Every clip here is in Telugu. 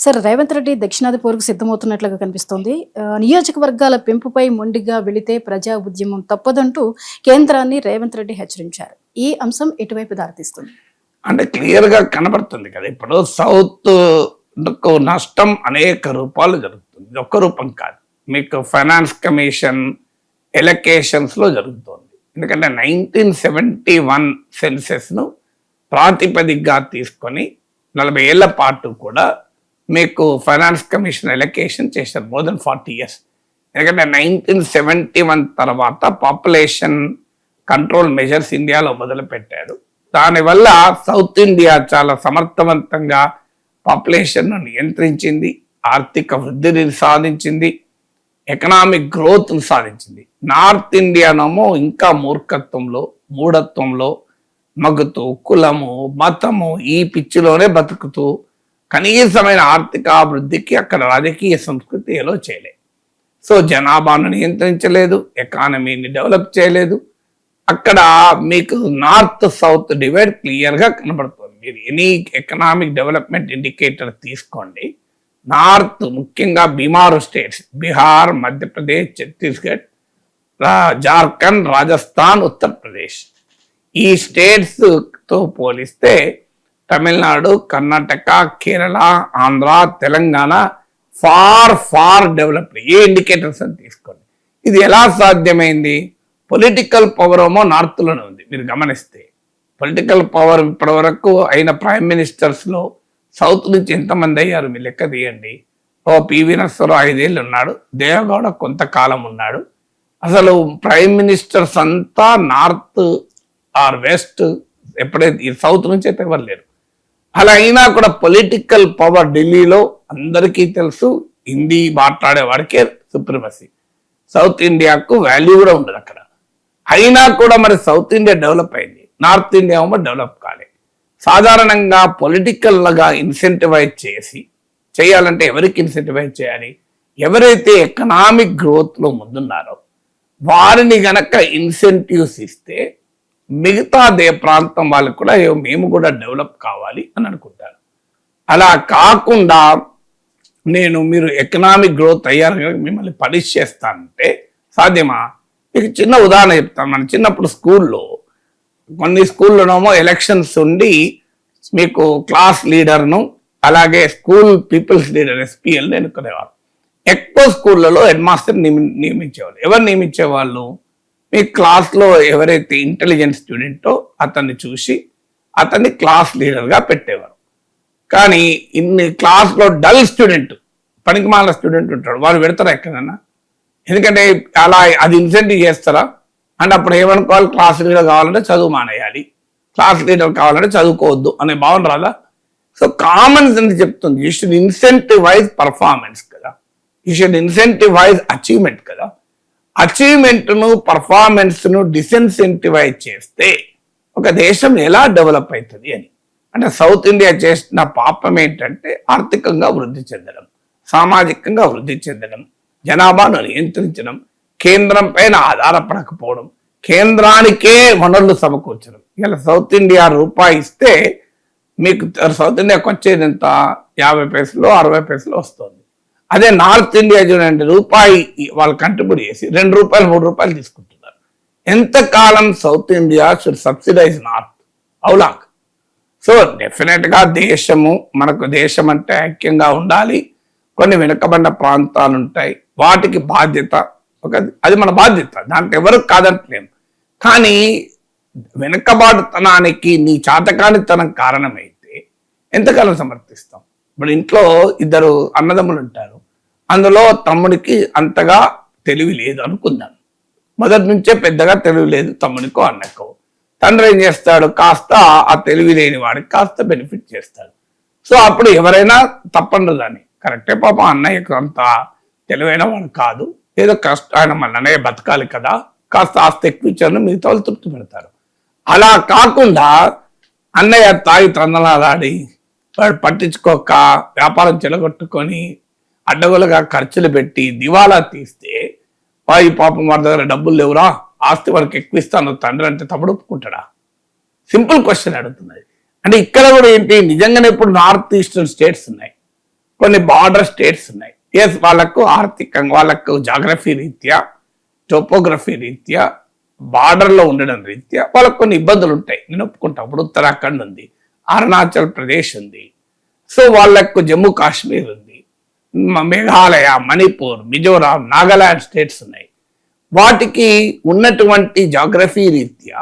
సార్ రేవంత్ రెడ్డి దక్షిణాది పోరుకు సిద్ధమవుతున్నట్లుగా కనిపిస్తోంది. నియోజకవర్గాల పెంపుపై మొండిగా వెళితే ప్రజా ఉద్యమం తప్పదంటూ కేంద్రాన్ని రేవంత్ రెడ్డి హెచ్చరించారు. ఈ అంశం ఎటువైపు దారితీస్తుంది? అంటే క్లియర్‌గా కనబడుతుంది కదా! ఇప్పుడు సౌత్‌కు నష్టం అనేక రూపాలు జరుగుతుంది. ఇది ఒక్క రూపం కాదు. మీకు ఫైనాన్స్ కమిషన్ ఎలకేషన్స్‌లో జరుగుతోంది. ఎందుకంటే 1971 సెన్సెస్‌ను ప్రాతిపదికగా తీసుకొని 40 ఏళ్ల పాటు కూడా మీకు ఫైనాన్స్ కమిషన్ ఎలకేషన్ చేశారు. More than 40 years. ఎందుకంటే 1971 తర్వాత పాపులేషన్ కంట్రోల్ మెజర్స్ ఇండియాలో మొదలుపెట్టారు. దానివల్ల సౌత్ ఇండియా చాలా సమర్థవంతంగా పాపులేషన్ను నియంత్రించింది, ఆర్థిక వృద్ధిని సాధించింది, ఎకనామిక్ గ్రోత్ను సాధించింది. నార్త్ ఇండియానేమో ఇంకా మూర్ఖత్వంలో, మూఢత్వంలో మగ్గుతూ, కులము, మతము ఈ పిచ్చిలోనే బతుకుతూ కనీసమైన ఆర్థిక అభివృద్ధికి అక్కడ రాజకీయ సంస్కృతి ఎలో చేయలేదు. సో జనాభాను నియంత్రించలేదు, ఎకానమీని డెవలప్ చేయలేదు. అక్కడ మీకు నార్త్ సౌత్ డివైడ్ క్లియర్గా కనబడుతుంది. మీరు ఎనీ ఎకనామిక్ డెవలప్మెంట్ ఇండికేటర్ తీసుకోండి. నార్త్ ముఖ్యంగా బీమారు స్టేట్స్ బీహార్, మధ్యప్రదేశ్, ఛత్తీస్గఢ్, జార్ఖండ్, రాజస్థాన్, ఉత్తరప్రదేశ్ ఈ స్టేట్స్తో పోలిస్తే తమిళనాడు, కర్ణాటక, కేరళ, ఆంధ్ర, తెలంగాణ ఫార్ డెవలప్డ్. ఏ ఇండికేటర్స్ అని తీసుకోండి. ఇది ఎలా సాధ్యమైంది? పొలిటికల్ పవర్ ఏమో నార్త్లోనే ఉంది. మీరు గమనిస్తే పొలిటికల్ పవర్ ఇప్పటి వరకు అయిన ప్రైమ్ మినిస్టర్స్లో సౌత్ నుంచి ఎంతమంది అయ్యారు మీరు లెక్క తీయండి. పివి నరసింహారావు 5 ఏళ్ళు ఉన్నాడు, దేవగౌడ కొంతకాలం ఉన్నాడు. అసలు ప్రైమ్ మినిస్టర్స్ అంతా నార్త్ ఆర్ వెస్ట్, ఎప్పుడైతే ఈ సౌత్ నుంచి అయితే ఎవరు లేరు. అలా అయినా కూడా పొలిటికల్ పవర్ ఢిల్లీలో అందరికీ తెలుసు, హిందీ మాట్లాడే వాడికే సుప్రీమసీ. సౌత్ ఇండియాకు వాల్యూ కూడా ఉండదు అక్కడ. అయినా కూడా మరి సౌత్ ఇండియా డెవలప్ అయింది, నార్త్ ఇండియా ఏమో డెవలప్ కాలేదు. సాధారణంగా పొలిటికల్గా ఇన్సెంటివైజ్ చేయాలంటే ఎవరికి ఇన్సెంటివైజ్ చేయాలి? ఎవరైతే ఎకనామిక్ గ్రోత్లో ముందున్నారో వారిని గనక ఇన్సెంటివ్స్ ఇస్తే మిగతా ప్రాంతం వాళ్ళకు కూడా మేము కూడా డెవలప్ కావాలి అని అనుకుంటారు. అలా కాకుండా మీరు ఎకనామిక్ గ్రోత్ అయ్యారు కనుక మిమ్మల్ని పనిష్ చేస్తానంటే సాధ్యమా? మీకు చిన్న ఉదాహరణ చెప్తాను. మన చిన్నప్పుడు స్కూల్లో కొన్ని స్కూల్లోనేమో ఎలక్షన్స్ ఉండి మీకు క్లాస్ లీడర్ను అలాగే స్కూల్ పీపుల్స్ లీడర్ ఎస్పీఎల్ని ఎన్నుకునేవారు. ఎక్కువ స్కూళ్ళలో హెడ్ మాస్టర్ నియమించేవాళ్ళు. ఎవరు నియమించేవాళ్ళు? మీ క్లాస్లో ఎవరైతే ఇంటెలిజెంట్ స్టూడెంటో అతన్ని చూసి అతన్ని క్లాస్ లీడర్గా పెట్టేవారు. కానీ క్లాస్లో డల్ స్టూడెంట్, పనికిమాల స్టూడెంట్ ఉంటాడు, వారు పెడతారా ఎక్కడన్నా? ఎందుకంటే అలా అది ఇన్సెంటివ్ చేస్తారా? అంటే అప్పుడు ఏమనుకోవాలి? క్లాస్ లీడర్ కావాలంటే చదువు మానేయాలి, క్లాస్ లీడర్ కావాలంటే చదువుకోవద్దు అనే భావన రాదా? సో కామన్ సెన్స్ చెప్తుంది, యూ షుడ్ ఇన్సెంటివైజ్ పర్ఫార్మెన్స్ కదా, యూ షుడ్ ఇన్సెంటివైజ్ అచీవ్మెంట్ కదా. అచీవ్మెంట్ను, పర్ఫార్మెన్స్ను డిసెన్సెంటివైజ్ చేస్తే ఒక దేశం ఎలా డెవలప్ అవుతుంది అని. అంటే సౌత్ ఇండియా చేసిన పాపం ఏంటంటే ఆర్థికంగా వృద్ధి చెందడం, సామాజికంగా వృద్ధి చెందడం, జనాభాను నియంత్రించడం, కేంద్రం పైన ఆధారపడకపోవడం, కేంద్రానికే వనరులు సమకూర్చడం. ఇలా సౌత్ ఇండియా రూపాయి ఇస్తే మీకు సౌత్ ఇండియాకి వచ్చేది ఎంత? 50 పైసలు 60 పైసలు వస్తుంది. అదే నార్త్ ఇండియా చూడండి, రూపాయి వాళ్ళు కంట్రిబ్యూట్ చేసి 2 రూపాయలు 3 రూపాయలు తీసుకుంటున్నారు. ఎంతకాలం south India should subsidise north? అవులాక్. సో డెఫినెట్గా మనకు దేశం అంటే ఐక్యంగా ఉండాలి. కొన్ని వెనుకబడిన ప్రాంతాలు ఉంటాయి, వాటికి బాధ్యత అది మన బాధ్యత, దాంట్లో ఎవరు కాదంటలేము. కానీ వెనుకబాటుతనానికి నీ చాతకానితనం కారణమైతే ఎంతకాలం సమర్థిస్తాం? ఇప్పుడు ఇంట్లో 2 అన్నదమ్ములు ఉంటారు, అందులో తమ్ముడికి అంతగా తెలివి లేదు అనుకుందాం. మొదటి నుంచే పెద్దగా తెలివి లేదు తమ్ముడికో అన్నకో. తండ్రి ఏం చేస్తాడు? కాస్త ఆ తెలివి లేని వాడికి కాస్త బెనిఫిట్ చేస్తాడు. సో అప్పుడు ఎవరైనా తప్పండు దాన్ని, కరెక్టే పాపం అన్నయ్యకు అంత తెలివైన వాడు కాదు, ఏదో ఆయన మన అన్నయ్య బతకాలి కదా, కాస్త ఆస్తి ఎక్కువ ఇచ్చారని మిగతా వాళ్ళు తృప్తి పెడతారు. అలా కాకుండా అన్నయ్య తాగి తందనాలాడి వాడు పట్టించుకోక వ్యాపారం చెలగొట్టుకొని అడ్డగోలుగా ఖర్చులు పెట్టి దివాలా తీస్తే ఈ పాపం వాడి దగ్గర డబ్బులు లేవురా, ఆస్తి వాడికి ఎక్కువ ఇస్తాను తండ్రి అంటే తమ్ముడు ఒప్పుకుంటాడా? సింపుల్ క్వశ్చన్ అడుగుతున్నది. అంటే ఇక్కడ కూడా ఏంటి, నిజంగానే ఇప్పుడు నార్త్ ఈస్టర్న్ స్టేట్స్ ఉన్నాయి, కొన్ని బార్డర్ స్టేట్స్ ఉన్నాయి. ఎస్, వాళ్ళకు ఆర్థికంగా, వాళ్ళకు జాగ్రఫీ రీత్యా, టోపోగ్రఫీ రీత్యా, బార్డర్లో ఉండడం రీత్యా వాళ్ళకు కొన్ని ఇబ్బందులు ఉంటాయి. నేను ఒప్పుకుంటా. ఇప్పుడు ఉత్తరాఖండ్ ఉంది, అరుణాచల్ ప్రదేశ్ ఉంది, సో వాళ్ళకు జమ్మూ కాశ్మీర్ ఉంది, మేఘాలయ, మణిపూర్, మిజోరాం, నాగాలాండ్ స్టేట్స్ ఉన్నాయి. వాటికి ఉన్నటువంటి జాగ్రఫీ రీత్యా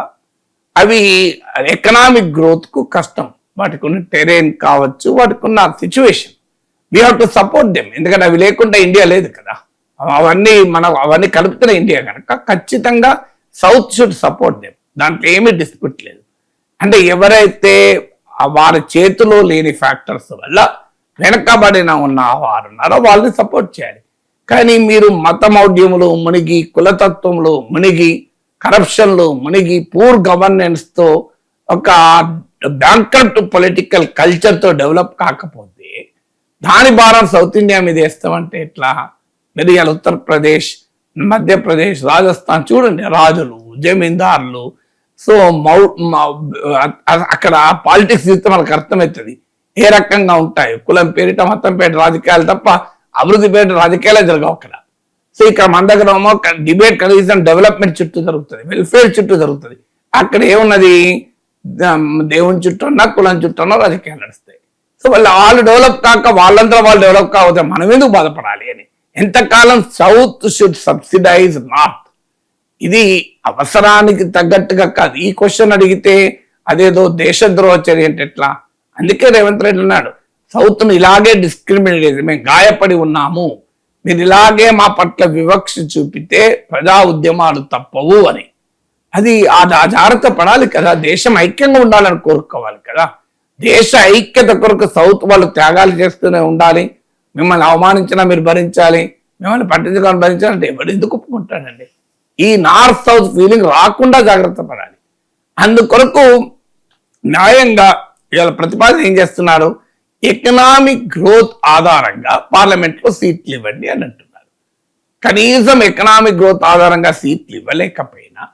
అవి ఎకనామిక్ గ్రోత్ కు కష్టం. వాటికి ఉన్న టెరెన్ కావచ్చు, వాటికి ఉన్న situation, we have to support them. ఎందుకంటే అవి లేకుండా ఇండియా లేదు కదా. అవన్నీ కలుపుతున్న ఇండియా కనుక ఖచ్చితంగా సౌత్ షుడ్ సపోర్ట్ దెమ్. దాంట్లో ఏమీ డిస్ప్యూట్ లేదు. అంటే ఎవరైతే వారి చేతిలో లేని ఫ్యాక్టర్స్ వల్ల వెనకబడిన ఉన్న వారు ఉన్నారో వాళ్ళని సపోర్ట్ చేయాలి. కానీ మీరు మతమౌఢ్యములు మునిగి, కులతత్వంలో మునిగి, కరప్షన్లో మునిగి, పూర్ గవర్నెన్స్ తో, ఒక బ్యాంకర్ట్ పొలిటికల్ కల్చర్ తో డెవలప్ కాకపోతే దాని భారం సౌత్ ఇండియా మీద వేస్తామంటే ఎట్లా? మీరు ఇవాళ ఉత్తరప్రదేశ్, మధ్యప్రదేశ్, రాజస్థాన్ చూడండి, రాజులు, జమీందారులు, సో అక్కడ పాలిటిక్స్ చూస్తే మనకు అర్థమవుతుంది ఏ రకంగా ఉంటాయి. కులం పేరిట, మతం పేరిట రాజకీయాలు తప్ప అభివృద్ధి పేరిట రాజకీయాలే జరగవు అక్కడ. సో ఇక్కడ మన దగ్గర డిబేట్ కనీసం డెవలప్మెంట్ చుట్టూ జరుగుతుంది, వెల్ఫేర్ చుట్టూ జరుగుతుంది. అక్కడ ఏమున్నది? దేవుని చుట్టూ ఉన్న, కులం చుట్టూ ఉన్న రాజకీయాలు నడుస్తాయి. సో వాళ్ళు డెవలప్ కాక వాళ్ళంతా వాళ్ళు డెవలప్ కాకపోతే మనం ఎందుకు బాధపడాలి అని. ఎంతకాలం సౌత్ షుడ్ సబ్సిడైజ్ నార్త్, ఇది అవసరానికి తగ్గట్టుగా కాదు. ఈ క్వశ్చన్ అడిగితే అదేదో దేశద్రోహ చర్య అంటే ఎట్లా? అందుకే రేవంత్ రెడ్డి అన్నాడు, సౌత్ ను ఇలాగే డిస్క్రిమినేట్ చేసి మేము గాయపడి ఉన్నాము, మీరు ఇలాగే మా పట్ల వివక్ష చూపితే ప్రజా ఉద్యమాలు తప్పవు అని. అది ఆ జాగ్రత్త పడాలి కదా. దేశం ఐక్యంగా ఉండాలని కోరుకోవాలి కదా. దేశ ఐక్యత కొరకు సౌత్ వాళ్ళు త్యాగాలు చేస్తూనే ఉండాలి. మిమ్మల్ని అవమానించినా మీరు భరించాలి, మిమ్మల్ని పట్టించుకొని భరించాలంటే ఎవరు ఎందుకు ఒప్పుకుంటాడండి? ఈ నార్త్ సౌత్ ఫీలింగ్ రాకుండా జాగ్రత్త పడాలి. అందుకొరకు న్యాయంగా ఇవాళ ప్రతిపాదన ఏం చేస్తున్నారు? ఎకనామిక్ గ్రోత్ ఆధారంగా పార్లమెంట్ లో సీట్లు ఇవ్వండి అని అంటున్నారు. కనీసం ఎకనామిక్ గ్రోత్ ఆధారంగా సీట్లు ఇవ్వలేకపోయినా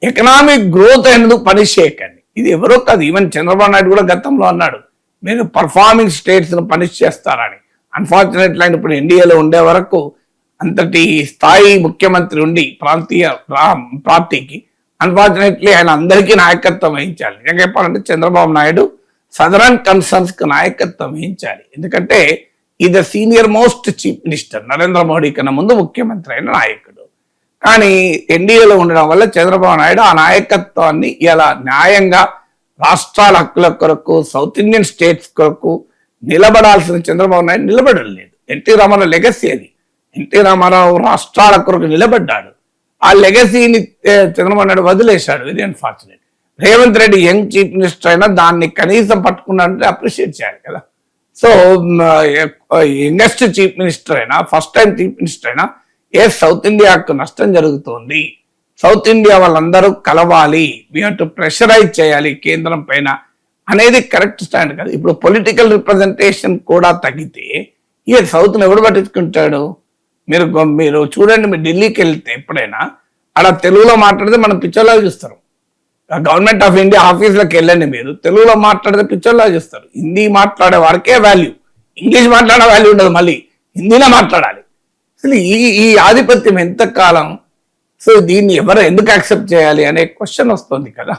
ఎకనామిక్ గ్రోత్ ఎందుకు పనిష్ చేయకండి. ఇది ఎవరో కాదు, ఈవెన్ చంద్రబాబు నాయుడు కూడా గతంలో అన్నాడు, మీరు పర్ఫార్మింగ్ స్టేట్స్ ను పనిష్ చేస్తారని. అన్ఫార్చునేట్లీ ఆయన ఇప్పుడు ఎన్డీఏలో ఉండే వరకు అంతటి స్థాయి ముఖ్యమంత్రి ఉండి ప్రాంతీయ పార్టీకి అన్ఫార్చునేట్లీ ఆయన అందరికీ నాయకత్వం వహించాలి. నిజంగా చెప్పాలంటే చంద్రబాబు నాయుడు సదరన్ కన్సర్న్స్ కు నాయకత్వం వహించాలి. ఎందుకంటే ఇది senior most chief minister, Narendra Modi కన్నా ముందు ముఖ్యమంత్రి అయిన నాయకుడు. కానీ ఎన్డీఏలో ఉండడం వల్ల చంద్రబాబు నాయుడు ఆ నాయకత్వాన్ని ఇలా న్యాయంగా రాష్ట్రాల హక్కుల కొరకు, సౌత్ ఇండియన్ స్టేట్స్ కొరకు నిలబడాల్సిన చంద్రబాబు నాయుడు నిలబడలేదు. ఎన్టీ రామారావు లెగసీ అది. ఎన్టీ రామారావు రాష్ట్రాల కొరకు నిలబడ్డాడు. ఆ లెగసీని చంద్రబాబు నాయుడు వదిలేశాడు. Very unfortunate. Revanth Reddy young chief minister అయినా దాన్ని కనీసం పట్టుకున్నాడంటే అప్రిషియేట్ చేయాలి కదా. సో యంగెస్ట్ చీఫ్ మినిస్టర్ అయినా, ఫస్ట్ టైం చీఫ్ మినిస్టర్ అయినా, సౌత్ ఇండియాకు నష్టం జరుగుతోంది, సౌత్ ఇండియా వాళ్ళందరూ కలవాలి, వీ హావ్ టు ప్రెషరైజ్ చేయాలి కేంద్రం పైన అనేది కరెక్ట్ స్టాండ్ కదా. ఇప్పుడు పొలిటికల్ రిప్రజెంటేషన్ కూడా తగ్గితే ఇక సౌత్ను ఎవడు పట్టించుకుంటాడు? మీరు చూడండి, మీరు ఢిల్లీకి వెళ్తే ఎప్పుడైనా అలా తెలుగులో మాట్లాడితే మనం పిచ్చోలా చూస్తారు. గవర్నమెంట్ ఆఫ్ ఇండియా ఆఫీసులకు వెళ్ళండి, మీరు తెలుగులో మాట్లాడితే పిచ్చోలా చూస్తారు. హిందీ మాట్లాడే వారికే వాల్యూ, ఇంగ్లీష్ మాట్లాడే వాల్యూ ఉండదు, మళ్ళీ హిందీలో మాట్లాడాలి. అసలు ఈ ఆధిపత్యం ఎంతకాలం? సో దీన్ని ఎవరు ఎందుకు యాక్సెప్ట్ చేయాలి అనే క్వశ్చన్ వస్తుంది కదా.